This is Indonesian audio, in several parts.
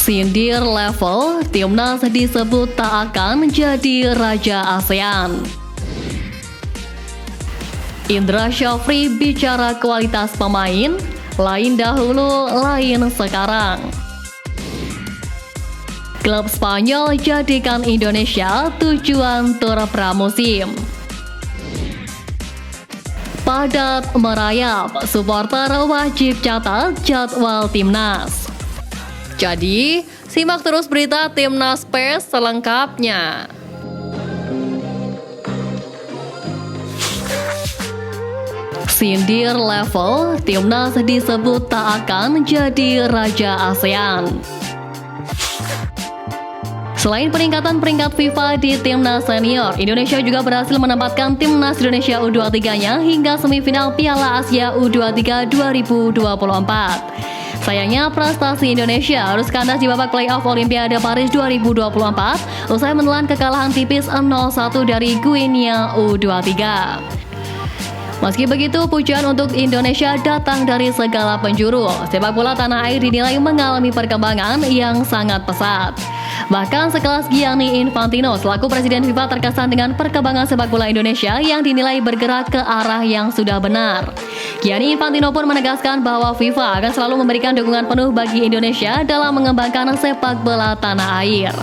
Sindir level, timnas disebut tak akan jadi Raja ASEAN. Indra Syafri bicara kualitas pemain, lain dahulu, lain sekarang. Klub Spanyol jadikan Indonesia tujuan tur pramusim. Padat merayap, supporter wajib catat jadwal timnas. Jadi, simak terus berita Timnas PES selengkapnya. Sindir level, timnas disebut tak akan jadi Raja ASEAN. Selain peningkatan peringkat FIFA di timnas senior, Indonesia juga berhasil menempatkan timnas Indonesia U23-nya hingga semifinal Piala Asia U23 2024. Sayangnya prestasi Indonesia harus kandas di babak playoff Olimpiade Paris 2024 usai menelan kekalahan tipis 0-1 dari Guinea U23. Meski begitu, pujian untuk Indonesia datang dari segala penjuru. Sepak bola tanah air dinilai mengalami perkembangan yang sangat pesat. Bahkan sekelas Gianni Infantino selaku Presiden FIFA terkesan dengan perkembangan sepak bola Indonesia yang dinilai bergerak ke arah yang sudah benar. Gianni Infantino pun menegaskan bahwa FIFA akan selalu memberikan dukungan penuh bagi Indonesia dalam mengembangkan sepak bola tanah air.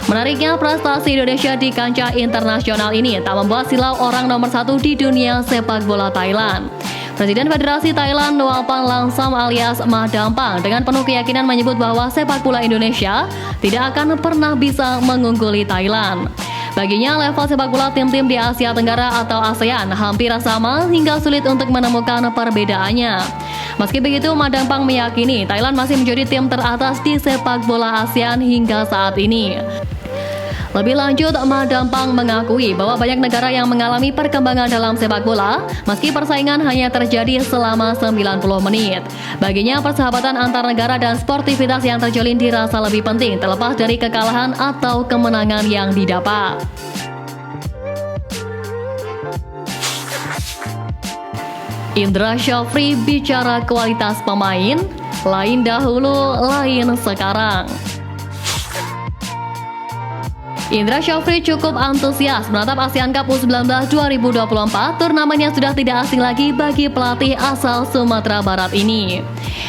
Menariknya, prestasi Indonesia di kancah internasional ini tak membuat silau orang nomor satu di dunia sepak bola Thailand. Presiden Federasi Thailand Nualpan Langsam alias Mah Dampang dengan penuh keyakinan menyebut bahwa sepak bola Indonesia tidak akan pernah bisa mengungguli Thailand. Baginya, level sepak bola tim-tim di Asia Tenggara atau ASEAN hampir sama hingga sulit untuk menemukan perbedaannya. Meski begitu, Mah Dampang meyakini Thailand masih menjadi tim teratas di sepak bola ASEAN hingga saat ini. Lebih lanjut, Mah Dampang mengakui bahwa banyak negara yang mengalami perkembangan dalam sepak bola, meski persaingan hanya terjadi selama 90 menit. Baginya, persahabatan antar negara dan sportivitas yang terjalin dirasa lebih penting terlepas dari kekalahan atau kemenangan yang didapat. Indra Syafri bicara kualitas pemain, lain dahulu, lain sekarang. Indra Syafri cukup antusias menatap ASEAN Cup U19 2024, turnamen yang sudah tidak asing lagi bagi pelatih asal Sumatera Barat ini.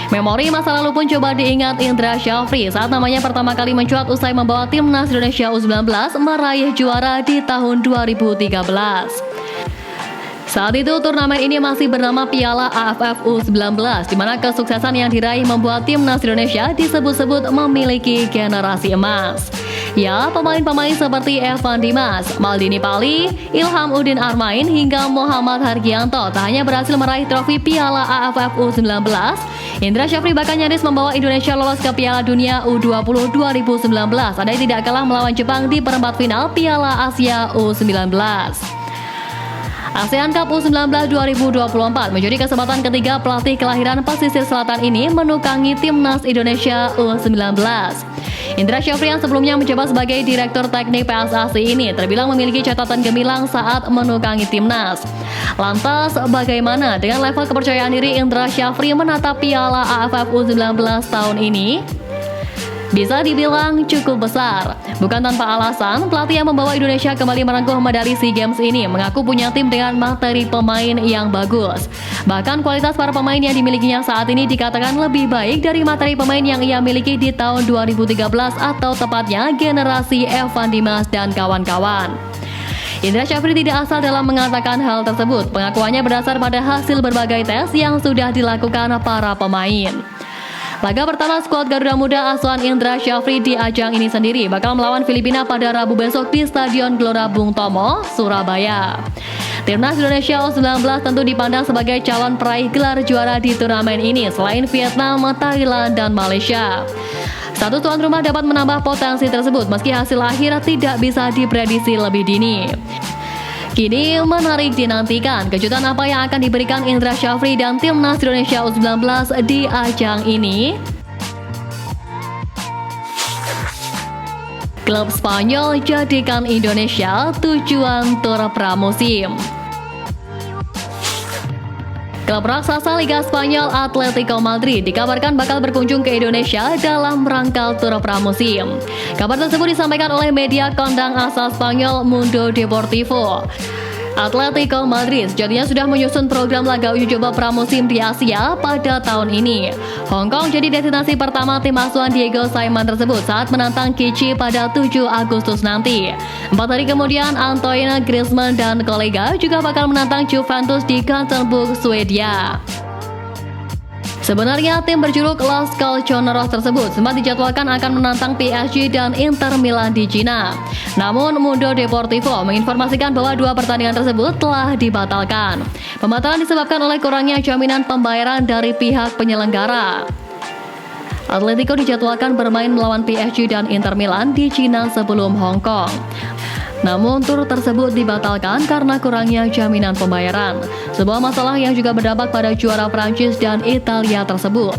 Memori masa lalu pun coba diingat Indra Syafri saat namanya pertama kali mencuat usai membawa timnas Indonesia U19 meraih juara di tahun 2013. Saat itu turnamen ini masih bernama Piala AFF U19, di mana kesuksesan yang diraih membuat timnas Indonesia disebut-sebut memiliki generasi emas. Ya, pemain-pemain seperti Evan Dimas, Maldini Pali, Ilham Udin Armain hingga Muhammad Hargianto tak hanya berhasil meraih trofi Piala AFF U19, Indra Syafri bahkan nyaris membawa Indonesia lolos ke Piala Dunia U20 2019, andai tidak kalah melawan Jepang di perempat final Piala Asia U19. ASEAN Cup U19 2024 menjadi kesempatan ketiga pelatih kelahiran pesisir selatan ini menukangi timnas Indonesia U19. Indra Syafri yang sebelumnya menjabat sebagai Direktur Teknik PSSI ini terbilang memiliki catatan gemilang saat menukangi timnas. Lantas, bagaimana dengan level kepercayaan diri Indra Syafri menatap Piala AFF U19 tahun ini? Bisa dibilang cukup besar. Bukan tanpa alasan, pelatih yang membawa Indonesia kembali merengkuh medali SEA Games ini mengaku punya tim dengan materi pemain yang bagus. Bahkan kualitas para pemain yang dimilikinya saat ini dikatakan lebih baik dari materi pemain yang ia miliki di tahun 2013 atau tepatnya generasi Evan Dimas dan kawan-kawan. Indra Syafri tidak asal dalam mengatakan hal tersebut. Pengakuannya berdasar pada hasil berbagai tes yang sudah dilakukan para pemain. Laga pertama skuad Garuda Muda asuhan Indra Syafri di ajang ini sendiri bakal melawan Filipina pada Rabu besok di Stadion Gelora Bung Tomo, Surabaya. Timnas Indonesia U19 tentu dipandang sebagai calon peraih gelar juara di turnamen ini selain Vietnam, Thailand, dan Malaysia. Status tuan rumah dapat menambah potensi tersebut meski hasil akhir tidak bisa diprediksi lebih dini. Kini menarik dinantikan kejutan apa yang akan diberikan Indra Syafri dan timnas Indonesia U19 di ajang ini. Klub Spanyol jadikan Indonesia tujuan tur pramusim. Klub raksasa Liga Spanyol Atletico Madrid dikabarkan bakal berkunjung ke Indonesia dalam rangka tur pramusim. Kabar tersebut disampaikan oleh media kondang asal Spanyol Mundo Deportivo. Atletico Madrid sejatinya sudah menyusun program laga uji coba pramusim di Asia pada tahun ini. Hong Kong jadi destinasi pertama tim asuhan Diego Simon tersebut saat menantang Kici pada 7 Agustus nanti. 4 hari kemudian, Antoine Griezmann dan kolega juga bakal menantang Juventus di Gothenburg, Swedia. Sebenarnya tim berjuluk Los Colchoneros tersebut sempat dijadwalkan akan menantang PSG dan Inter Milan di Cina. Namun Mundo Deportivo menginformasikan bahwa dua pertandingan tersebut telah dibatalkan. Pembatalan disebabkan oleh kurangnya jaminan pembayaran dari pihak penyelenggara. Atletico dijadwalkan bermain melawan PSG dan Inter Milan di Cina sebelum Hong Kong. Namun tur tersebut dibatalkan karena kurangnya jaminan pembayaran, sebuah masalah yang juga berdampak pada juara Prancis dan Italia tersebut.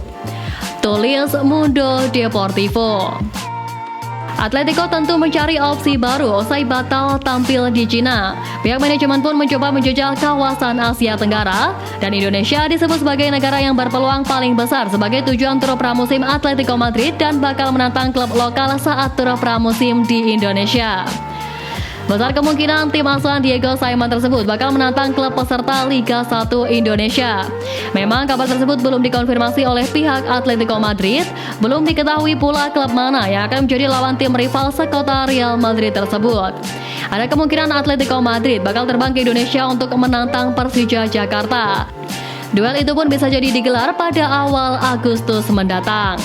Tulis Mundo Deportivo. Atletico tentu mencari opsi baru usai batal tampil di Cina. Pihak manajemen pun mencoba menjajal kawasan Asia Tenggara, dan Indonesia disebut sebagai negara yang berpeluang paling besar sebagai tujuan tur pramusim Atletico Madrid dan bakal menantang klub lokal saat tur pramusim di Indonesia. Besar kemungkinan tim asuhan Diego Simon tersebut bakal menantang klub peserta Liga 1 Indonesia. Memang kabar tersebut belum dikonfirmasi oleh pihak Atletico Madrid. Belum diketahui pula klub mana yang akan menjadi lawan tim rival sekota Real Madrid tersebut. Ada kemungkinan Atletico Madrid bakal terbang ke Indonesia untuk menantang Persija Jakarta. Duel itu pun bisa jadi digelar pada awal Agustus mendatang.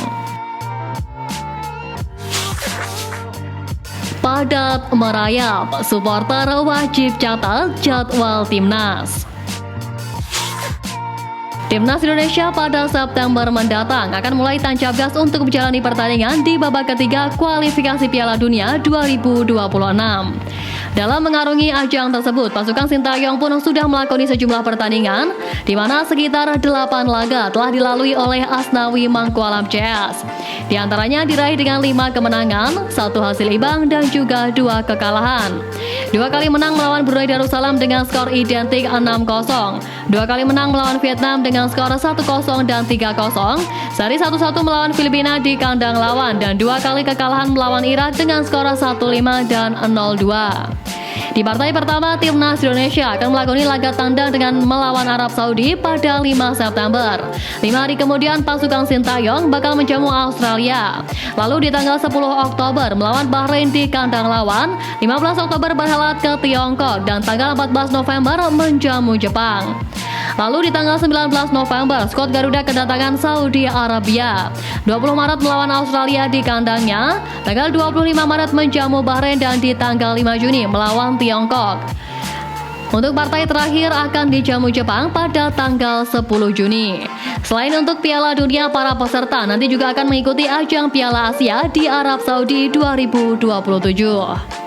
Padat merayap, supporter wajib catat jadwal timnas. Timnas Indonesia pada September mendatang akan mulai tancap gas untuk menjalani pertandingan di babak ketiga kualifikasi Piala Dunia 2026. Dalam mengarungi ajang tersebut, pasukan Sintayong pun sudah melakoni sejumlah pertandingan, di mana sekitar 8 laga telah dilalui oleh Asnawi Mangkualam CS. Di antaranya diraih dengan 5 kemenangan, 1 hasil imbang, dan juga 2 kekalahan. 2 kali menang melawan Brunei Darussalam dengan skor identik 6-0. 2 kali menang melawan Vietnam dengan skor 1-0 dan 3-0. Seri 1-1 melawan Filipina di kandang lawan, dan 2 kali kekalahan melawan Irak dengan skor 1-5 dan 0-2. Di partai pertama, Timnas Indonesia akan melakoni laga tandang dengan melawan Arab Saudi pada 5 September. 5 hari kemudian, pasukan Sintayong bakal menjamu Australia. Lalu di tanggal 10 Oktober melawan Bahrain di kandang lawan, 15 Oktober berhelat ke Tiongkok, dan tanggal 14 November menjamu Jepang. Lalu di tanggal 19 November, skuad Garuda kedatangan Saudi Arabia. 20 Maret melawan Australia di kandangnya, tanggal 25 Maret menjamu Bahrain, dan di tanggal 5 Juni melawan Tiongkok. Untuk partai terakhir akan dijamu Jepang pada tanggal 10 Juni. Selain untuk Piala Dunia, para peserta nanti juga akan mengikuti ajang Piala Asia di Arab Saudi 2027.